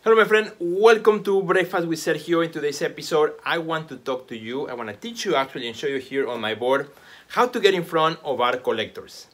Hello my friend, welcome to Breakfast with Sergio. In today's episode, I want to talk to you, I want to teach you actually and show you here on my board how to get in front of art collectors.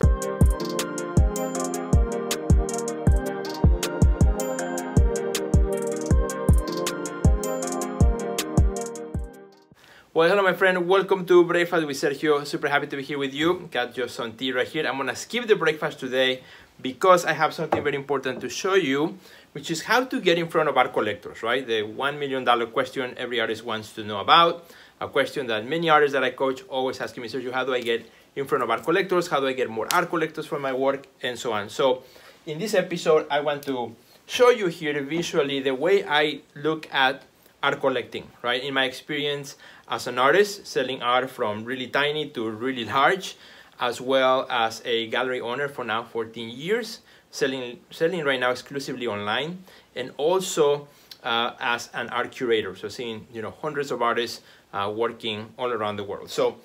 Well, hello my friend, welcome to Breakfast with Sergio. Super happy to be here with you. Got just some tea right here. I'm gonna skip the breakfast today because I have something very important to show you, which is how to get in front of art collectors, right? The $1 million question every artist wants to know about. A question that many artists that I coach always asking me, Sergio, how do I get in front of art collectors? How do I get more art collectors for my work? And so on. So in this episode, I want to show you here visually the way I look at art collecting, right? In my experience as an artist, selling art from really tiny to really large, as well as a gallery owner for now 14 years, selling right now exclusively online, and also as an art curator, so seeing hundreds of artists working all around the world. So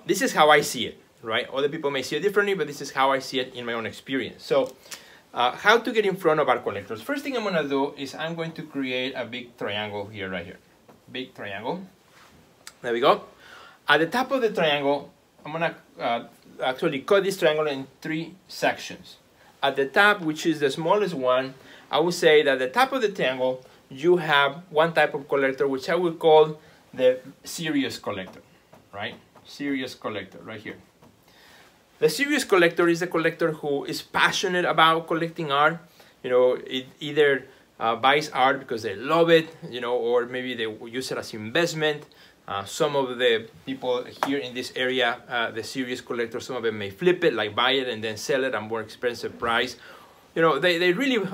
this is how I see it, right? Other people may see it differently, but this is how I see it in my own experience. So how to get in front of art collectors. First thing I'm gonna do is I'm going to create a big triangle here, right here. Big triangle. There we go. At the top of the triangle, I'm gonna actually cut this triangle in 3 sections. At the top, which is the smallest one, I would say that at the top of the triangle, you have one type of collector, which I would call the serious collector, right? Serious collector, right here. The serious collector is a collector who is passionate about collecting art. It either buys art because they love it, or maybe they use it as investment. Some of the people here in this area, the serious collectors, some of them may flip it, like buy it and then sell it at a more expensive price. They really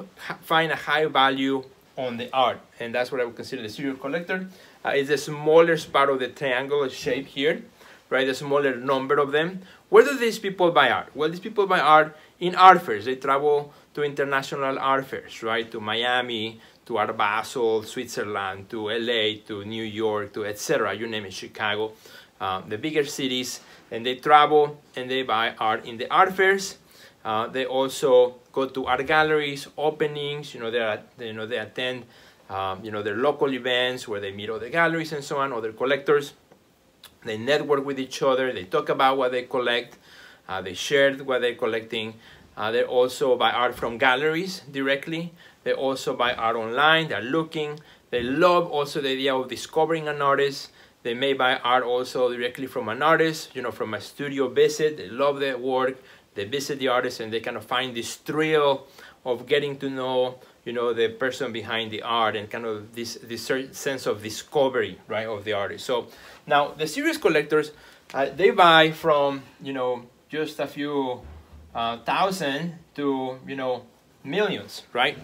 find a high value on the art, and that's what I would consider the serious collector. It's the smallest part of the triangular shape here, right? The smaller number of them. Where do these people buy art? Well, these people buy art in art fairs. They travel to international art fairs, right? To Miami, to Art Basel, Switzerland, to LA, to New York, to etc. You name it, Chicago, the bigger cities. And they travel and they buy art in the art fairs. They also go to art galleries, openings. They attend, their local events where they meet other galleries and so on, other collectors. They network with each other. They talk about what they collect. They share what they're collecting. They also buy art from galleries directly. They also buy art online. They're looking. They love also the idea of discovering an artist. They may buy art also directly from an artist, from a studio visit. They love their work. They visit the artist and they kind of find this thrill of getting to know, the person behind the art, and kind of this sense of discovery, right, of the artist. So now the serious collectors, they buy from, just a few thousand to, millions, right?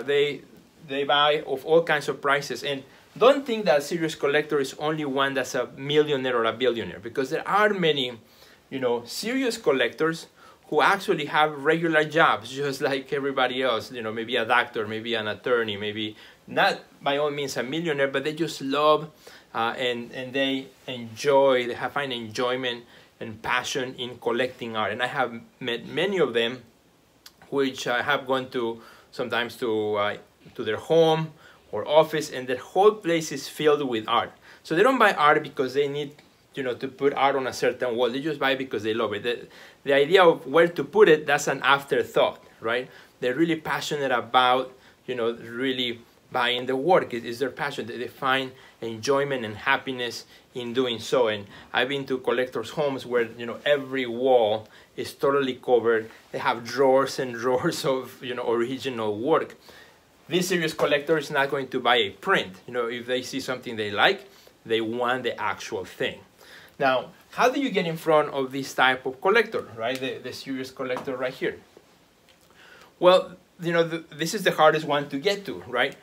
They buy of all kinds of prices. And don't think that serious collector is only one that's a millionaire or a billionaire, because there are many, serious collectors who actually have regular jobs, just like everybody else, maybe a doctor, maybe an attorney, maybe not by all means a millionaire, but they just love and they enjoy, they find enjoyment and passion in collecting art. And I have met many of them, which I have gone to sometimes to their home or office, and their whole place is filled with art. So they don't buy art because they need to put art on a certain wall. They just buy it because they love it. The idea of where to put it, that's an afterthought, right? They're really passionate about, really buying the work. It is their passion. They find enjoyment and happiness in doing so. And I've been to collectors' homes where, every wall is totally covered. They have drawers and drawers of, original work. This serious collector is not going to buy a print. If they see something they like, they want the actual thing. Now, how do you get in front of this type of collector, right? The serious collector right here. Well, this is the hardest one to get to, right?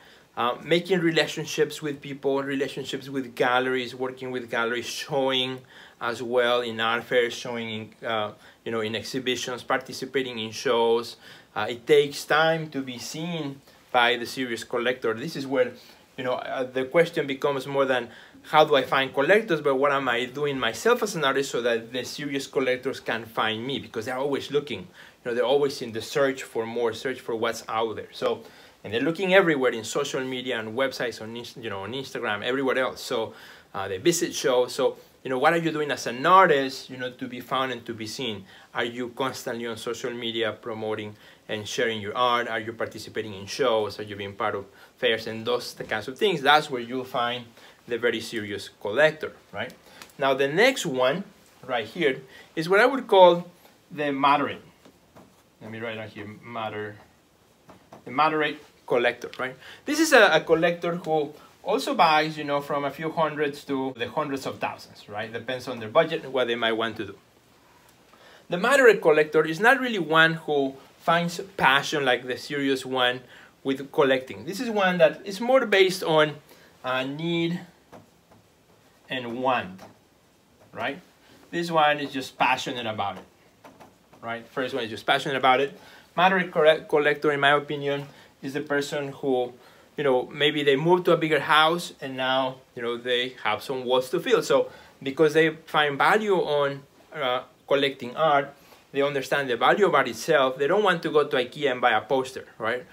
Making relationships with people, relationships with galleries, working with galleries, showing as well in art fairs, showing in, in exhibitions, participating in shows. It takes time to be seen by the serious collector. This is where, the question becomes more than how do I find collectors, but what am I doing myself as an artist so that the serious collectors can find me, because they're always looking. They're always in the search for more, search for what's out there. So and they're looking everywhere in social media and websites, on on Instagram, everywhere else. So they visit shows. So what are you doing as an artist, to be found and to be seen? Are you constantly on social media promoting and sharing your art? Are you participating in shows? Are you being part of fairs and those kinds of things? That's where you'll find the very serious collector, right? Now the next one right here is what I would call the moderate. Let me write down here, the moderate collector, right? This is a collector who also buys, from a few hundreds to the hundreds of thousands, right? Depends on their budget and what they might want to do. The moderate collector is not really one who finds passion like the serious one with collecting. This is one that is more based on need and want, right? This one is just passionate about it, right? First one is just passionate about it. Moderate collector, in my opinion, is the person who, maybe they moved to a bigger house and now, they have some walls to fill. So because they find value on collecting art, they understand the value of art itself. They don't want to go to IKEA and buy a poster, right?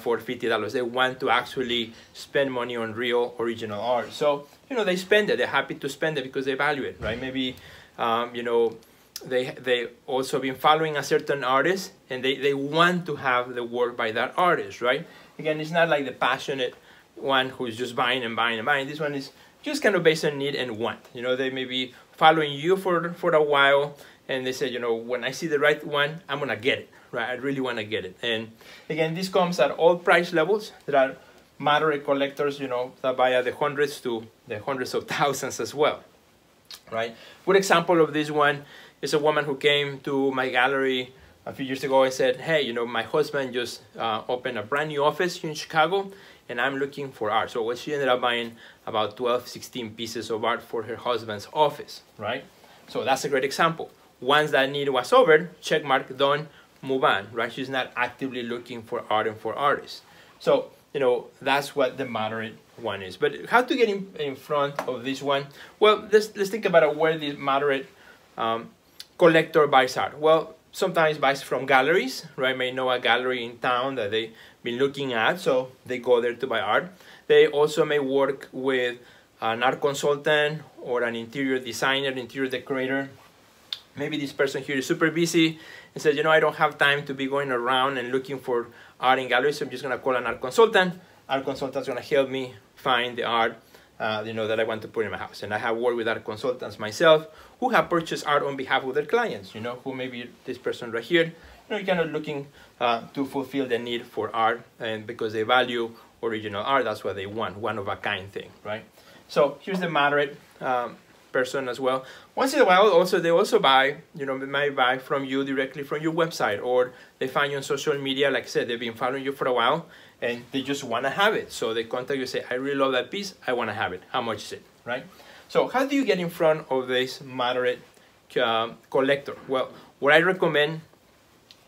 For $50. They want to actually spend money on real original art. So, they spend it. They're happy to spend it because they value it, right? Maybe, they also been following a certain artist and they want to have the work by that artist, right? Again, it's not like the passionate one who's just buying and buying and buying. This one is just kind of based on need and want. They may be following you for a while and they say, when I see the right one, I'm gonna get it, right? I really wanna get it. And again, this comes at all price levels. There are moderate collectors, that buy at the hundreds to the hundreds of thousands as well, right? Good example of this one is a woman who came to my gallery a few years ago and said, hey, my husband just opened a brand new office here in Chicago and I'm looking for art. So she ended up buying about 12, 16 pieces of art for her husband's office, right? So that's a great example. Once that need was over, check mark, done, move on, right? She's not actively looking for art and for artists. So, that's what the moderate one is. But how to get in front of this one? Well, let's think about where the moderate collector buys art. Well, sometimes buys from galleries, right? May know a gallery in town that they've been looking at, so they go there to buy art. They also may work with an art consultant or an interior designer, interior decorator. Maybe this person here is super busy and says, I don't have time to be going around and looking for art in galleries, so I'm just gonna call an art consultant. Art consultant's gonna help me find the art that I want to put in my house. And I have worked with art consultants myself who have purchased art on behalf of their clients, who maybe this person right here, kind of looking to fulfill the need for art, and because they value original art, that's what they want, one-of-a-kind thing, right? So here's the moderate person as well. Once in a while, they also buy, they might buy from you directly from your website, or they find you on social media. Like I said, they've been following you for a while, and they just want to have it. So they contact you and say, I really love that piece. I want to have it. How much is it, right? So how do you get in front of this moderate collector? Well, what I recommend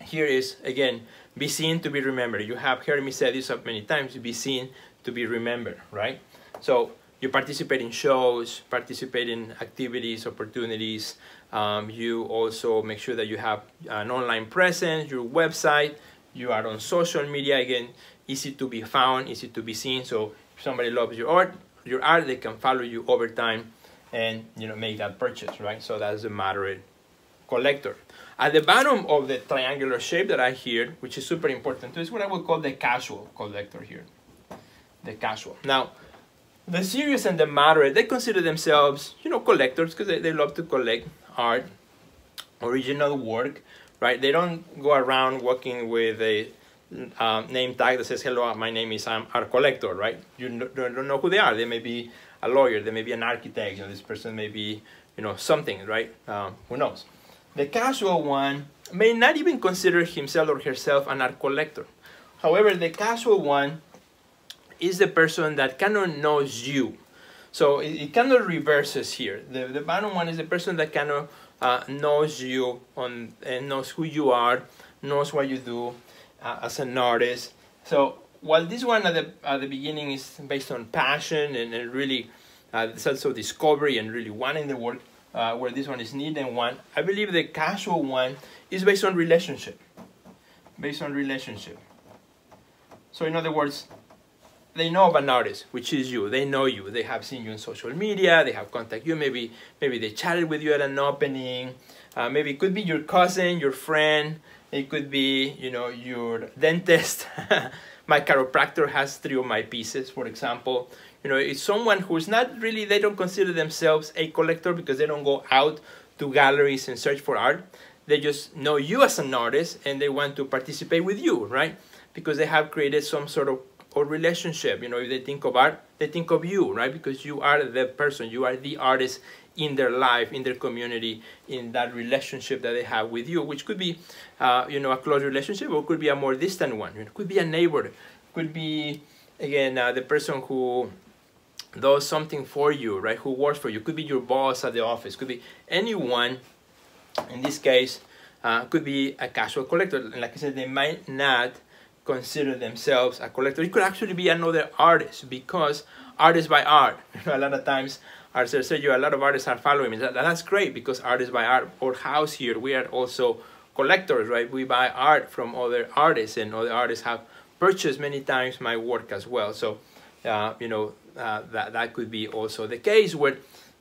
here is, again, be seen to be remembered. You have heard me say this many times, be seen to be remembered, right? So you participate in shows, participate in activities, opportunities. You also make sure that you have an online presence, your website, you are on social media, again, easy to be found, easy to be seen. So if somebody loves your art, they can follow you over time and make that purchase, right? So that's the moderate collector. At the bottom of the triangular shape that I here, which is super important too, is what I would call the casual collector here. The casual. Now, the serious and the moderate, they consider themselves, collectors because they love to collect art, original work, right? They don't go around walking with a name tag that says, hello, my name is art collector, right? You don't know who they are. They may be a lawyer, they may be an architect, this person may be, something, right? Who knows? The casual one may not even consider himself or herself an art collector. However, the casual one is the person that kind of knows you. So it kind of reverses here. The bottom one is the person that kind of knows you and knows who you are, knows what you do as an artist. So while this one at the beginning is based on passion and really it's also discovery and really wanting the work, where this one is need and want, I believe the casual one is based on relationship. Based on relationship. So in other words, they know of an artist, which is you. They know you. They have seen you on social media. They have contacted you. Maybe they chatted with you at an opening. Maybe it could be your cousin, your friend. It could be, you know, your dentist. My chiropractor has 3 of my pieces, for example. You know, it's someone who's not really, they don't consider themselves a collector because they don't go out to galleries and search for art. They just know you as an artist and they want to participate with you, right? Because they have created some sort of relationship. You know, if they think of art, they think of you, right? Because you are the person, you are the artist in their life, in their community, in that relationship that they have with you, which could be, you know, a close relationship, or could be a more distant one. It could be a neighbor, could be, again, the person who does something for you, right? Who works for you. Could be your boss at the office. Could be anyone. In this case, could be a casual collector. And like I said, they might not consider themselves a collector. It could actually be another artist, because artists buy art. You know, a lot of times, as I said, a lot of artists are following me. That's great, because artists buy art. Our house here, we are also collectors, right? We buy art from other artists, and other artists have purchased many times my work as well. So, you know, that could be also the case where,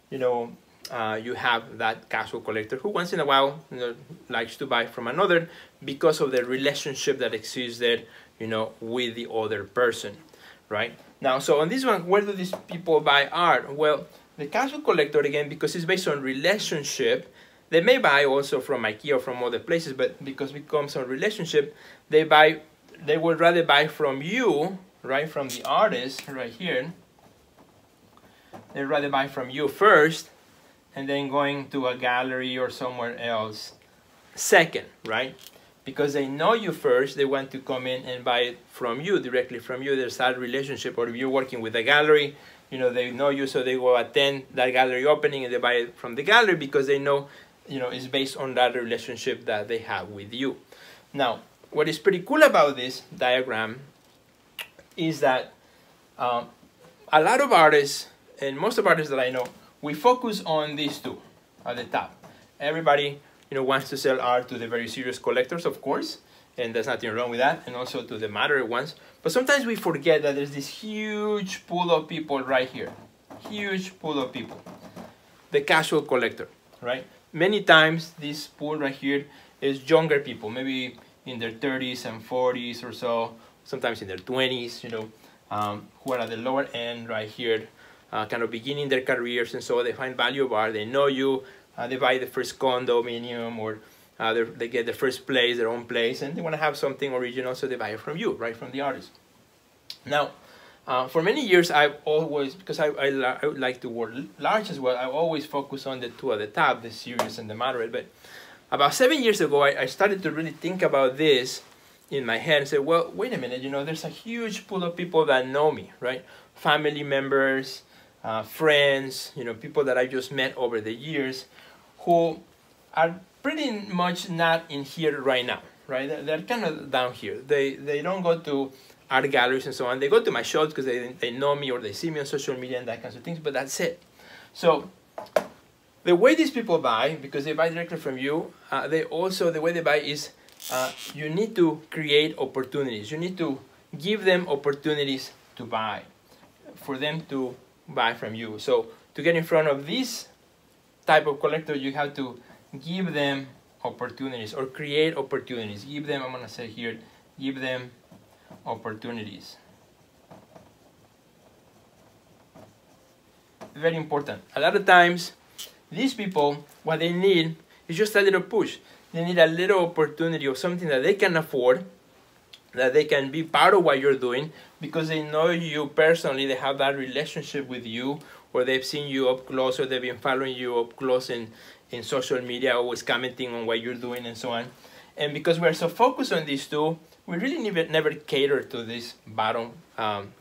you know, you have that casual collector who once in a while, you know, likes to buy from another because of the relationship that exists there, you know, with the other person, right? Now, so on this one, where do these people buy art? Well, the casual collector, again, because it's based on relationship, they may buy also from IKEA or from other places, but because it comes on relationship, they would rather buy from you, right, from the artist right here. They'd rather buy from you first, and then going to a gallery or somewhere else second, right? Because they know you first, they want to come in and buy it from you, directly from you. There's that relationship. Or if you're working with a gallery, you know, they know you, so they go attend that gallery opening and they buy it from the gallery because they know, you know, it's based on that relationship that they have with you. Now, what is pretty cool about this diagram is that a lot of artists, and most of artists that I know, we focus on these two at the top. Everybody, you know, wants to sell art to the very serious collectors, of course, and there's nothing wrong with that, and also to the moderate ones. But sometimes we forget that there's this huge pool of people right here. Huge pool of people. The casual collector, right? Many times this pool right here is younger people, maybe in their 30s and 40s or so, sometimes in their 20s, you know, who are at the lower end right here, kind of beginning their careers, and so they find value of art. They know you, they buy the first condominium, or they get the first place, their own place, and they want to have something original, so they buy it from you, right, from the artist. Now, for many years, I've always, because I like to work large as well, I always focus on the two at the top, the serious and the moderate. But about 7 years ago, I started to really think about this in my head and say, well, wait a minute, you know, there's a huge pool of people that know me, right? Family members, friends, you know, people that I just met over the years who are pretty much not in here right now, right? They're kind of down here. They don't go to art galleries and so on. They go to my shows because they know me or they see me on social media and that kinds of things, but that's it. So the way these people buy, because they buy directly from you, the way they buy is you need to create opportunities. You need to give them opportunities to buy, for them to buy from you. So to get in front of this type of collector, you have to give them opportunities or create opportunities. Give them, I'm going to say here, give them opportunities. Very important. A lot of times, these people, what they need is just a little push. They need a little opportunity of something that they can afford, that they can be part of what you're doing, because they know you personally, they have that relationship with you, or they've seen you up close, or they've been following you up close in social media, always commenting on what you're doing and so on. And because we're so focused on these two, we really never cater to this bottom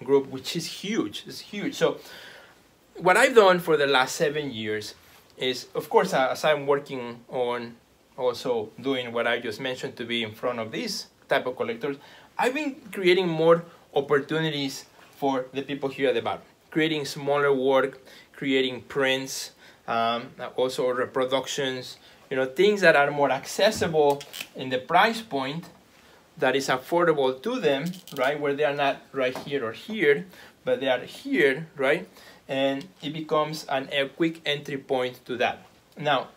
group, which is huge. It's huge. So what I've done for the last 7 years is, of course, as I'm working on also doing what I just mentioned to be in front of these type of collectors, I've been creating more opportunities for the people here at the bottom, creating smaller work, creating prints, also reproductions, you know, things that are more accessible in the price point, that is affordable to them, right? Where they are not right here or here, but they are here, right? And it becomes a quick entry point to that. Now,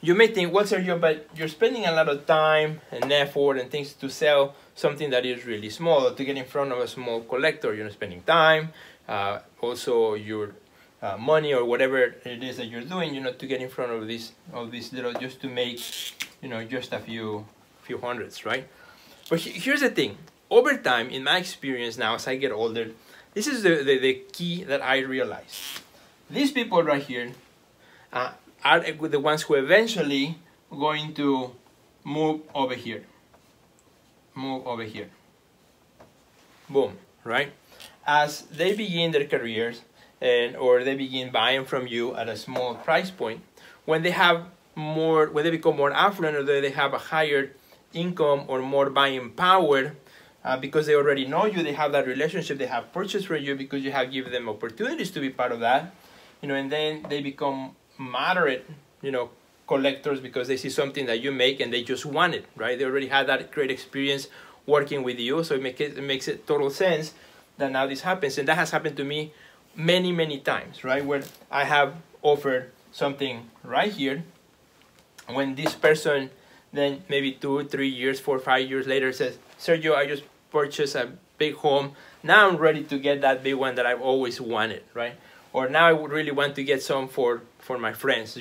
you may think, well, Sergio, but you're spending a lot of time and effort and things to sell something that is really small, or to get in front of a small collector. You're spending time, also your money or whatever it is that you're doing, to get in front of these little, just to make, just a few hundreds, right? But here's the thing. Over time, in my experience now, as I get older, this is the key that I realized. These people right here are the ones who eventually going to move over here. Move over here. Boom, right? As they begin their careers, or they begin buying from you at a small price point, when they become more affluent, or they have a higher income or more buying power, because they already know you, they have that relationship, they have purchased from you because you have given them opportunities to be part of that, and then they become moderate, collectors, because they see something that you make and they just want it, right? They already had that great experience working with you, so it makes it total sense that now this happens. And that has happened to me many times, right? Where I have offered something right here, when this person then maybe 2, 3 years, 4, 5 years later says, Sergio, I just purchased a big home. Now I'm ready to get that big one that I've always wanted, right? Or now I would really want to get some for my friends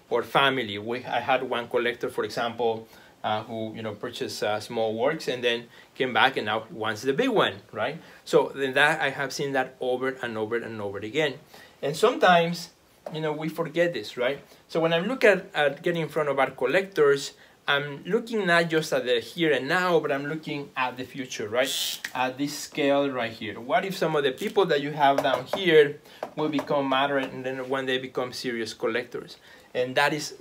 or family. I had one collector, for example, who purchased small works and then came back and now wants the big one, right? So then that I have seen that over and over and over again. And sometimes, we forget this, right? So when I look at getting in front of our collectors, I'm looking not just at the here and now, but I'm looking at the future, right? At this scale right here. What if some of the people that you have down here will become moderate and then one day become serious collectors? And that is,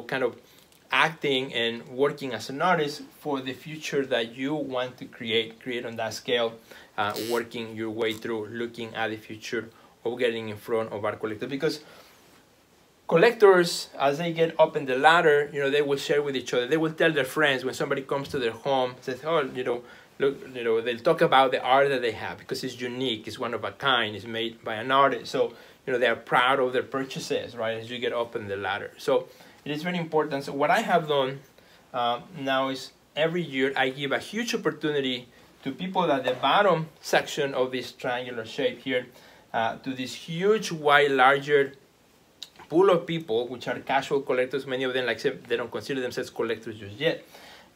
kind of acting and working as an artist for the future that you want to create on that scale, working your way through, looking at the future of getting in front of our collector. Because collectors, as they get up in the ladder, they will share with each other. They will tell their friends when somebody comes to their home, says, oh, look, they'll talk about the art that they have because it's unique, it's one of a kind, it's made by an artist. So, they are proud of their purchases, right, as you get up in the ladder. So it is very important. So what I have done now is every year I give a huge opportunity to people at the bottom section of this triangular shape here, to this huge, wide, larger pool of people, which are casual collectors. Many of them, like I said, they don't consider themselves collectors just yet.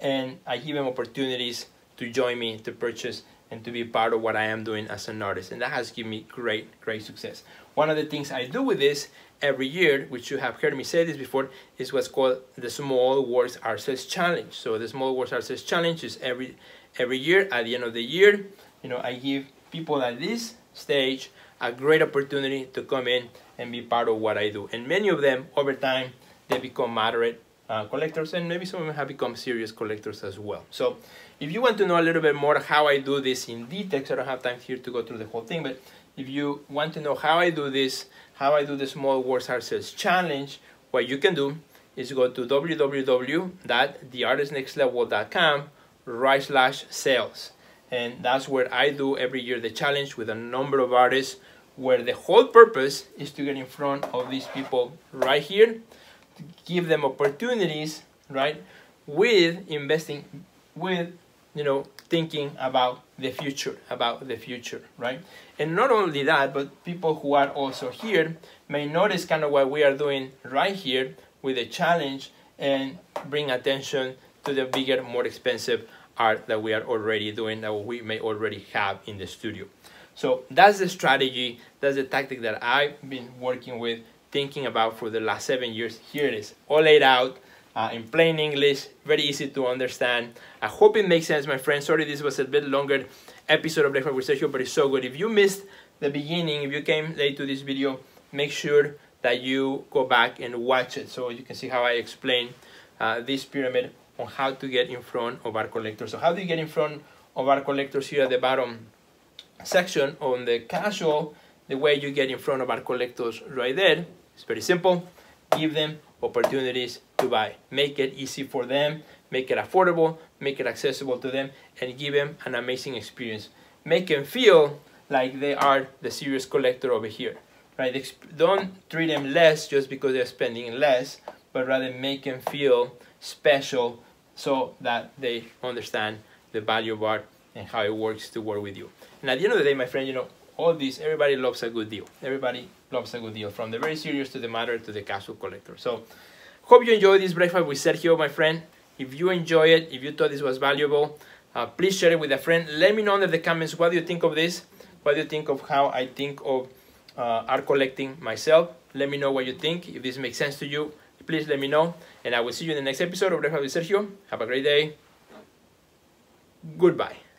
And I give them opportunities to join me, to purchase, and to be part of what I am doing as an artist. And that has given me great success. One of the things I do with this every year, which you have heard me say this before, is what's called the Small Works Art Sales Challenge. So the Small Works Art Sales Challenge is every year. At the end of the year, I give people at this stage a great opportunity to come in and be part of what I do. And many of them, over time, they become moderate collectors, and maybe some of them have become serious collectors as well. So if you want to know a little bit more how I do this in detail, I don't have time here to go through the whole thing, but if you want to know how I do this, how I do the Small Works Art Sales Challenge, what you can do is go to www.theartistnextlevel.com/sales. And that's where I do every year the challenge with a number of artists, where the whole purpose is to get in front of these people right here, to give them opportunities, right, with investing, with thinking about the future, right? And not only that, but people who are also here may notice kind of what we are doing right here with the challenge and bring attention to the bigger, more expensive art that we are already doing, that we may already have in the studio. So that's the strategy, that's the tactic that I've been working with, thinking about for the last 7 years. Here it is, all laid out in plain English, very easy to understand. I hope it makes sense, my friends. Sorry this was a bit longer episode of Breakfast with Sergio, but it's so good. If you missed the beginning, if you came late to this video, make sure that you go back and watch it so you can see how I explain this pyramid on how to get in front of our collectors. So how do you get in front of our collectors? Here at the bottom section on the casual, the way you get in front of our collectors right there, it's very simple. Give them opportunities to buy. Make it easy for them. make it affordable, make it accessible to them, and give them an amazing experience. Make them feel like they are the serious collector over here, right? Don't treat them less just because they're spending less, but rather make them feel special so that they understand the value of art and how it works to work with you. And at the end of the day, my friend, you know, all this, everybody loves a good deal. Everybody loves a good deal, from the very serious to the moderate to the casual collector. So hope you enjoyed this breakfast with Sergio, my friend. If you enjoy it, if you thought this was valuable, please share it with a friend. Let me know under the comments, what do you think of this? What do you think of how I think of art collecting myself? Let me know what you think. If this makes sense to you, please let me know. And I will see you in the next episode of Breakfast with Sergio. Have a great day. Goodbye.